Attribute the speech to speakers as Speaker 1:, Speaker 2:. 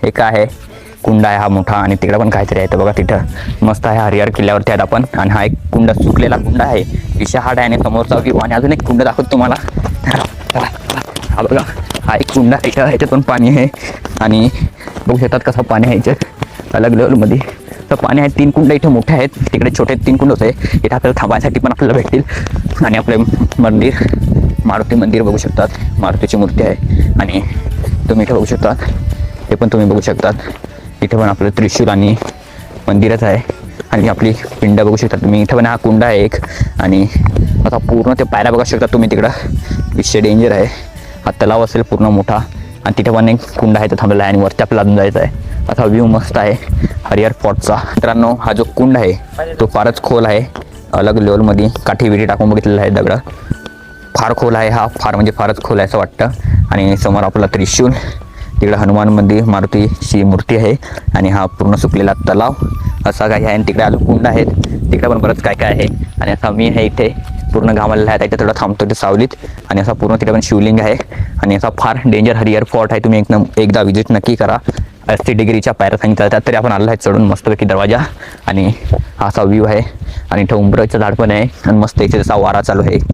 Speaker 1: एक आहे कुंड आहे हा मोठा, आणि तिकडे पण काहीतरी आहे. तर बघा तिथं मस्त आहे, हरिहर किल्ल्यावरती आहेत आपण. आणि हा एक कुंड, सुकलेला कुंड आहे, विषाहाट आहे. आणि समोरचा व्ह्यू. आणि अजून एक कुंड दाखवतो तुम्हाला. हा बघा, हा एक कुंड आहे, इथं ह्याच्यातून पाणी आहे. आणि बघू शकतात कसं पाणी आहे ह्याच्यात अलग लेवलमध्ये. तर पाणी आहे. 3 कुंड इथे मोठे आहेत, तिकडे छोटे 3 कुंड होते. इथे आपल्याला थांबायसाठी पण आपल्याला भेटतील. आणि आपले मंदिर, मारुती मंदिर बघू शकतात, मारुतीची मूर्ती आहे. आणि तुम्ही इथे बघू शकतात, हे पण तुम्ही बघू शकतात. इथे पण आपलं त्रिशूल आणि मंदिरच आहे. आणि आपली पिंड बघू शकता तुम्ही. इथं पण हा कुंड आहे एक. आणि आता पूर्ण ते पायऱ्या बघू शकता तुम्ही तिकडं. विषय डेंजर आहे. हा तलाव असेल पूर्ण मोठा. आणि तिथे पण एक कुंड आहे, तो थांबलेला आहे. आणि वरती आपल्याला अजून जायचं आहे. असा व्ह्यू मस्त आहे हरिहर फोर्टचा. मित्रांनो, हा जो कुंड आहे तो फारच खोल आहे, अलग लेवलमध्ये. काठी विठी टाकून बघितलेलं आहे, दगड फार खोल आहे. हा फार म्हणजे फारच खोल आहे असं वाटतं. आणि समोर आपला त्रिशूल, तिकडे हनुमान मंदिर, मारुतीची मूर्ती आहे. आणि हा पूर्ण सुकलेला तलाव असा काही आहे. आणि तिकडे अजून कुंड आहेत, तिकडे पण बरंच काय काय आहे. आणि असा मी आहे इथे पूर्ण घामलेला आहे, त्याच्या थोडा थांबतो ते सावलीत. आणि असा पूर्ण तिकडे पण शिवलिंग आहे. आणि असा फार डेंजर हरिहर फोर्ट आहे. तुम्ही एकदा विजिट नक्की करा. 80 डिग्रीच्या पायऱ्या सांगितल्या जातात, तरी आपण आलो आहे चढून मस्तपैकी दरवाजा. आणि हा असा व्ह्यू आहे. आणि इथं उंबराचं झाड पण आहे. आणि मस्त इथे जसा वारा चालू आहे.